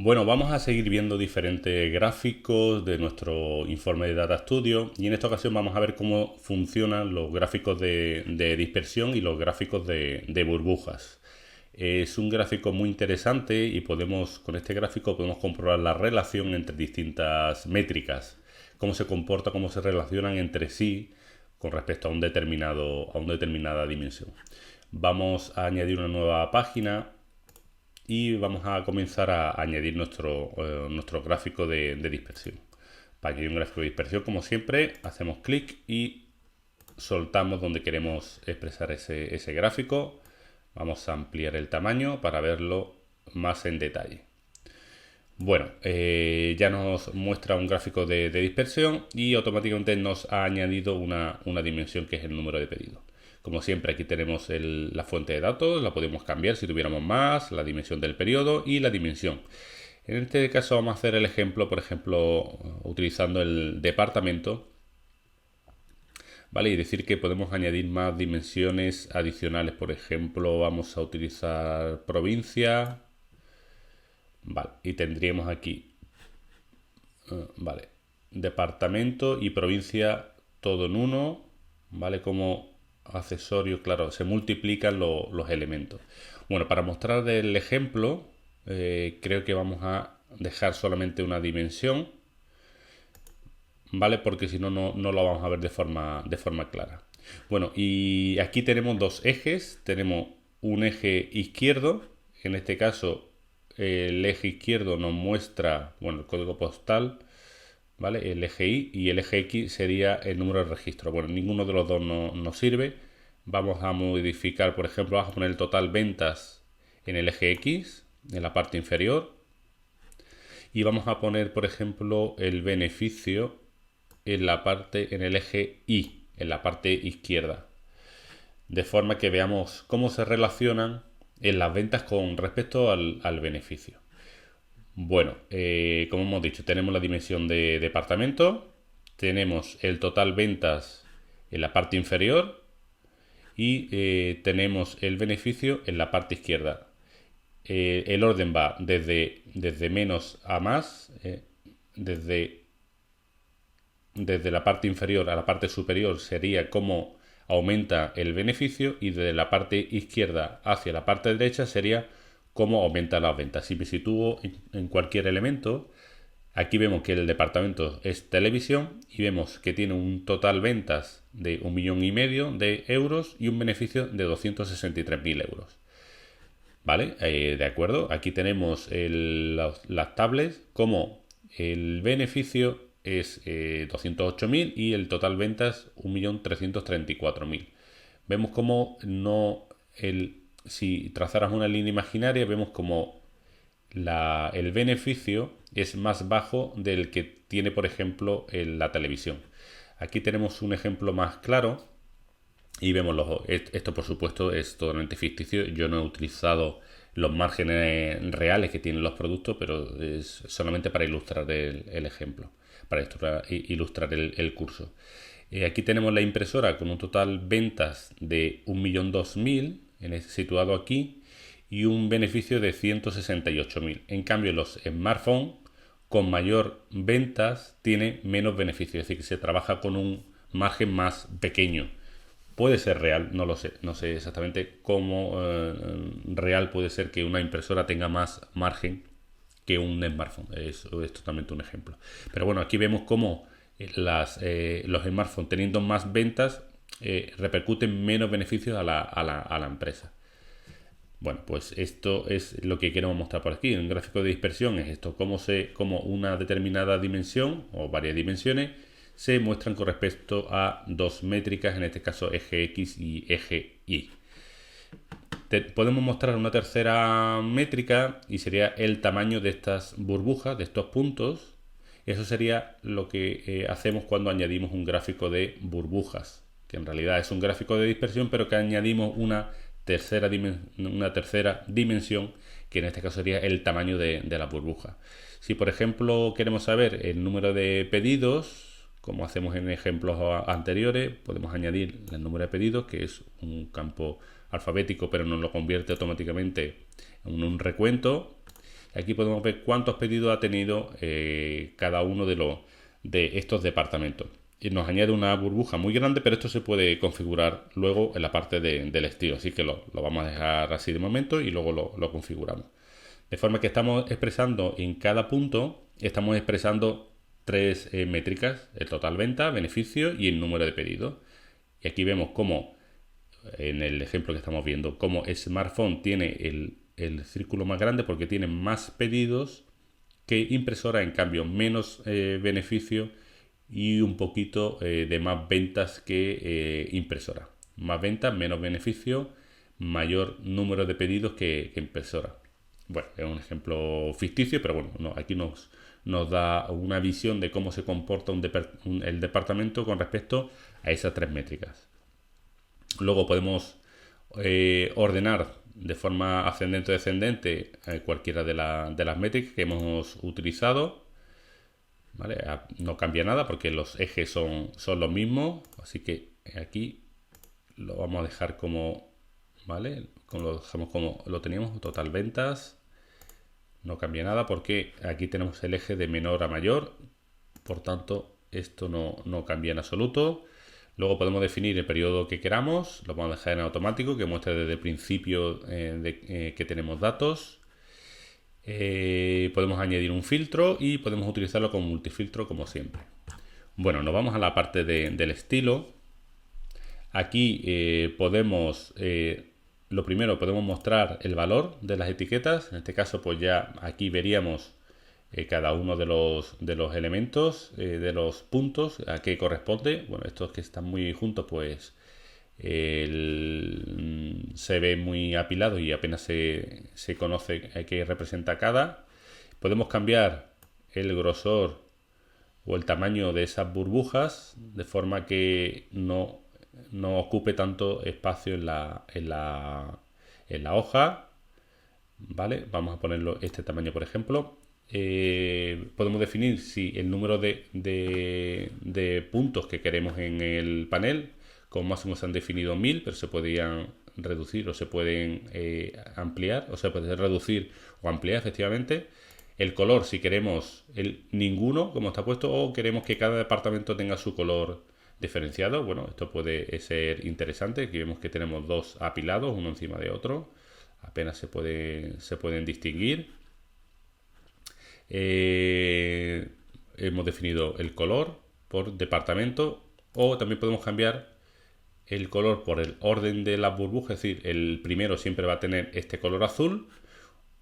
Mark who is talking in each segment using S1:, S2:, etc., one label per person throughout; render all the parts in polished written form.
S1: Bueno, vamos a seguir viendo diferentes gráficos de nuestro informe de Data Studio y en esta ocasión vamos a ver cómo funcionan los gráficos de dispersión y los gráficos de burbujas. Es un gráfico muy interesante y con este gráfico podemos comprobar la relación entre distintas métricas, cómo se comporta, cómo se relacionan entre sí con respecto a una determinada dimensión. Vamos a añadir una nueva página y vamos a comenzar a añadir nuestro gráfico de dispersión. Para añadir un gráfico de dispersión, como siempre, hacemos clic y soltamos donde queremos expresar ese gráfico. Vamos a ampliar el tamaño para verlo más en detalle. Bueno, ya nos muestra un gráfico de dispersión y automáticamente nos ha añadido una dimensión que es el número de pedidos. Como siempre, aquí tenemos la fuente de datos, la podemos cambiar si tuviéramos más, la dimensión del periodo y la dimensión. En este caso vamos a hacer el ejemplo, por ejemplo, utilizando el departamento, ¿vale? Y decir que podemos añadir más dimensiones adicionales. Por ejemplo, vamos a utilizar provincia, ¿vale? Y tendríamos aquí, ¿vale? Departamento y provincia todo en uno, ¿vale? Como accesorio, claro, se multiplican los elementos. Bueno, para mostrar el ejemplo, creo que vamos a dejar solamente una dimensión, ¿vale? Porque si no, no lo vamos a ver de forma clara. Bueno, y aquí tenemos dos ejes. Tenemos un eje izquierdo, en este caso el eje izquierdo nos muestra, bueno, el código postal, ¿vale? El eje Y y el eje X sería el número de registro. Bueno, ninguno de los dos nos sirve. Vamos a modificar, por ejemplo, vamos a poner el total ventas en el eje X, en la parte inferior. Y vamos a poner, por ejemplo, el beneficio en el eje Y, en la parte izquierda. De forma que veamos cómo se relacionan en las ventas con respecto al beneficio. Bueno, como hemos dicho, tenemos la dimensión de departamento, tenemos el total ventas en la parte inferior y tenemos el beneficio en la parte izquierda. El orden va desde menos a más, desde la parte inferior a la parte superior sería cómo aumenta el beneficio y desde la parte izquierda hacia la parte derecha sería cómo aumenta las ventas. Si me sitúo en cualquier elemento, aquí vemos que el departamento es televisión y vemos que tiene un total ventas de 1,5 millones de euros y un beneficio de 263.000 euros. ¿Vale? De acuerdo. Aquí tenemos las tablets como el beneficio es 208.000 y el total ventas 1.334.000. Vemos como si trazaras una línea imaginaria, vemos como el beneficio es más bajo del que tiene, por ejemplo, la televisión. Aquí tenemos un ejemplo más claro y vemos esto, por supuesto, es totalmente ficticio. Yo no he utilizado los márgenes reales que tienen los productos, pero es solamente para ilustrar el ejemplo, para ilustrar el curso. Aquí tenemos la impresora con un total ventas de 1.002.000, situado aquí, y un beneficio de 168.000. En cambio, los smartphones con mayor ventas tiene menos beneficio, es decir, que se trabaja con un margen más pequeño. Puede ser real, no lo sé, no sé exactamente cómo real puede ser que una impresora tenga más margen que un smartphone. Es totalmente un ejemplo. Pero bueno, aquí vemos cómo los smartphones teniendo más ventas repercuten menos beneficios a la empresa. Bueno, pues esto es lo que queremos mostrar por aquí. En un gráfico de dispersión es esto, cómo una determinada dimensión o varias dimensiones se muestran con respecto a dos métricas, en este caso eje X y eje Y. Podemos mostrar una tercera métrica y sería el tamaño de estas burbujas, de estos puntos. Eso sería lo que hacemos cuando añadimos un gráfico de burbujas, que en realidad es un gráfico de dispersión, pero que añadimos una tercera dimensión, que en este caso sería el tamaño de la burbuja. Si por ejemplo queremos saber el número de pedidos, como hacemos en ejemplos anteriores, podemos añadir el número de pedidos, que es un campo alfabético, pero nos lo convierte automáticamente en un recuento. Aquí podemos ver cuántos pedidos ha tenido cada uno de estos departamentos. Y nos añade una burbuja muy grande, pero esto se puede configurar luego en la parte del estilo. Así que lo vamos a dejar así de momento y luego lo configuramos. De forma que estamos expresando en cada punto, estamos expresando tres métricas: el total venta, beneficio y el número de pedidos. Y aquí vemos cómo, en el ejemplo que estamos viendo, cómo Smartphone tiene el círculo más grande porque tiene más pedidos que impresora, en cambio menos beneficio y un poquito de más ventas que impresora. Más ventas, menos beneficio, mayor número de pedidos que impresora. Bueno, es un ejemplo ficticio, pero bueno, aquí nos da una visión de cómo se comporta el departamento con respecto a esas tres métricas. Luego podemos ordenar de forma ascendente o descendente cualquiera de las métricas que hemos utilizado. ¿Vale? No cambia nada porque los ejes son los mismos, así que aquí lo vamos a dejar como, ¿vale? Lo dejamos como lo teníamos, total ventas. No cambia nada porque aquí tenemos el eje de menor a mayor, por tanto esto no cambia en absoluto. Luego podemos definir el periodo que queramos, lo vamos a dejar en automático, que muestre desde el principio que tenemos datos. Podemos añadir un filtro y podemos utilizarlo como multifiltro como siempre. Bueno, nos vamos a la parte del estilo. Aquí podemos... lo primero, podemos mostrar el valor de las etiquetas. En este caso, pues ya aquí veríamos cada uno de los elementos, de los puntos a qué corresponde. Bueno, estos que están muy juntos, pues se ve muy apilado y apenas se conoce a qué representa cada. Podemos cambiar el grosor o el tamaño de esas burbujas de forma que no ocupe tanto espacio en la hoja. ¿Vale? Vamos a ponerlo este tamaño, por ejemplo. Podemos definir si el número de puntos que queremos en el panel. Como máximo se han definido 1000, pero se podían reducir o se pueden ampliar, o se puede reducir o ampliar efectivamente. El color, si queremos ninguno, como está puesto, o queremos que cada departamento tenga su color diferenciado. Bueno, esto puede ser interesante. Aquí vemos que tenemos dos apilados, uno encima de otro. Apenas se pueden distinguir. Hemos definido el color por departamento, o también podemos cambiar el color por el orden de las burbujas, es decir, el primero siempre va a tener este color azul,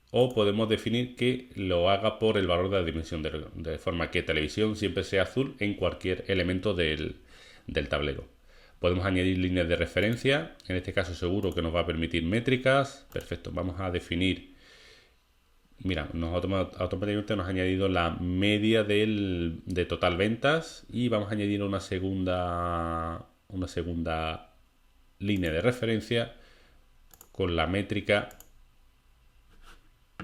S1: o podemos definir que lo haga por el valor de la dimensión, de forma que televisión siempre sea azul en cualquier elemento del tablero. Podemos añadir líneas de referencia, en este caso seguro que nos va a permitir métricas. Perfecto, vamos a definir, mira, automáticamente nos ha añadido la media de total ventas, y vamos a añadir una segunda línea de referencia con la métrica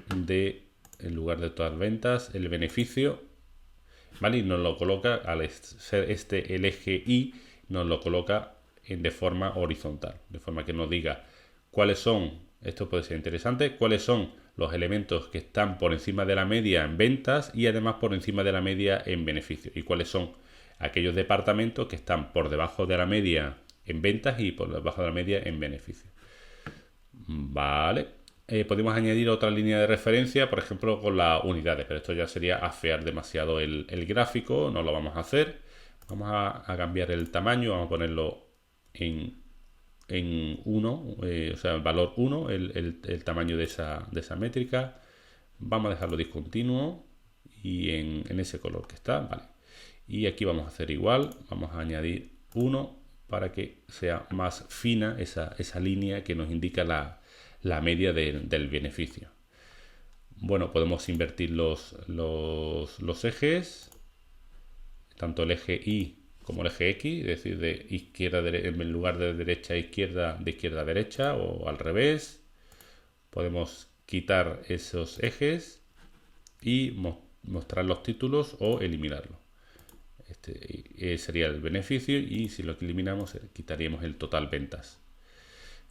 S1: en lugar de todas ventas, el beneficio, ¿vale? Y nos lo coloca, al ser el eje Y, nos lo coloca de forma horizontal, de forma que nos diga cuáles son, esto puede ser interesante, cuáles son los elementos que están por encima de la media en ventas y además por encima de la media en beneficio, y cuáles son aquellos departamentos que están por debajo de la media en ventas y por debajo de la media en beneficio. Vale. Podemos añadir otra línea de referencia, por ejemplo, con las unidades, pero esto ya sería afear demasiado el gráfico, no lo vamos a hacer. Vamos a cambiar el tamaño, vamos a ponerlo en 1, o sea, el valor 1, el tamaño de esa métrica. Vamos a dejarlo discontinuo y en ese color que está, vale. Y aquí vamos a hacer igual, vamos a añadir 1 para que sea más fina esa línea que nos indica la media del beneficio. Bueno, podemos invertir los ejes, tanto el eje Y como el eje X, es decir, de izquierda a derecha, en lugar de derecha a izquierda, de izquierda a derecha, o al revés. Podemos quitar esos ejes y mostrar los títulos o eliminarlos. Este sería el beneficio, y si lo eliminamos quitaríamos el total ventas.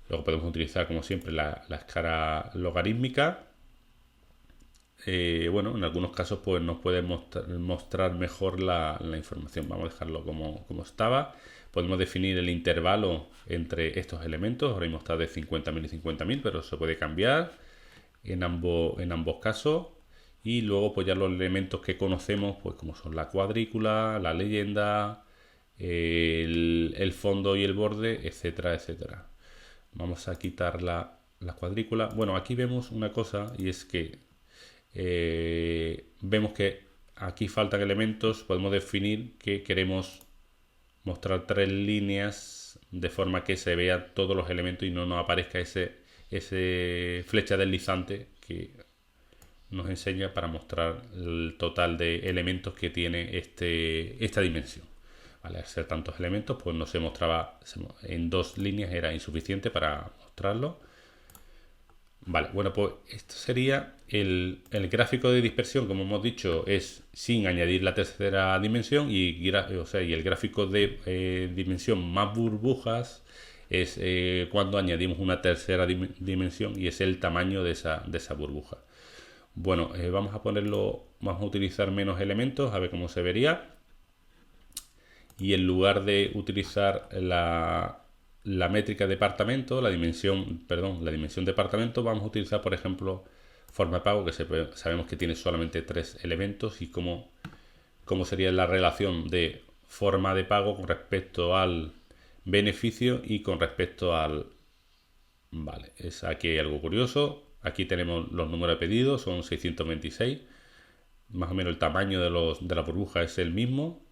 S1: Luego podemos utilizar, como siempre, la escala logarítmica. bueno, en algunos casos pues nos puede mostrar mejor la información. Vamos a dejarlo como estaba. Podemos definir el intervalo entre estos elementos. Ahora mismo está de 50.000 y 50.000, pero se puede cambiar en ambos casos. Y luego pues ya los elementos que conocemos, pues como son la cuadrícula, la leyenda, el fondo y el borde, etcétera, etcétera. Vamos a quitar la cuadrícula. Bueno, aquí vemos una cosa, y es que vemos que aquí faltan elementos. Podemos definir que queremos mostrar 3 líneas de forma que se vea todos los elementos y no nos aparezca ese flecha deslizante que nos enseña para mostrar el total de elementos que tiene esta dimensión. Vale, al ser tantos elementos, pues no se mostraba en 2 líneas, era insuficiente para mostrarlo. Vale, bueno, pues esto sería el gráfico de dispersión, como hemos dicho, es sin añadir la tercera dimensión, y el gráfico de dimensión más burbujas es cuando añadimos una tercera dimensión, y es el tamaño de esa burbuja. Bueno, vamos a utilizar menos elementos, a ver cómo se vería. Y en lugar de utilizar la métrica departamento, la dimensión departamento, vamos a utilizar, por ejemplo, forma de pago, que sabemos que tiene solamente 3 elementos, y cómo sería la relación de forma de pago con respecto al beneficio y con respecto al... Vale, aquí hay algo curioso. Aquí tenemos los números de pedidos, son 626. Más o menos el tamaño de la burbuja es el mismo,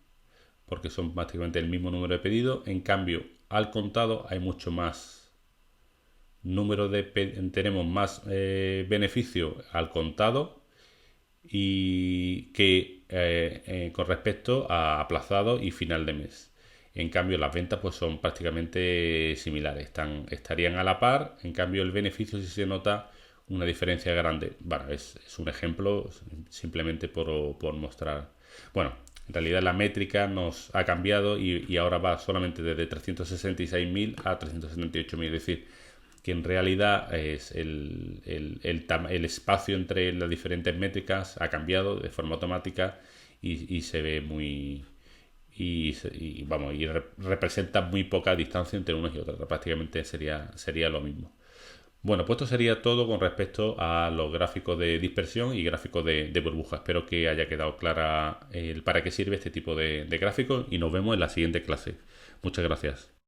S1: porque son prácticamente el mismo número de pedidos. En cambio, al contado hay mucho más tenemos más beneficio al contado y que con respecto a aplazado y final de mes. En cambio, las ventas pues son prácticamente similares, estarían a la par. En cambio, el beneficio sí se nota una diferencia grande. Bueno, es un ejemplo simplemente por mostrar. Bueno, en realidad la métrica nos ha cambiado y ahora va solamente desde 366.000 a 378.000. Es decir, que en realidad es el espacio entre las diferentes métricas ha cambiado de forma automática, y se ve muy... representa muy poca distancia entre unos y otros. Prácticamente sería lo mismo. Bueno, pues esto sería todo con respecto a los gráficos de dispersión y gráficos de burbuja. Espero que haya quedado clara para qué sirve este tipo de gráficos, y nos vemos en la siguiente clase. Muchas gracias.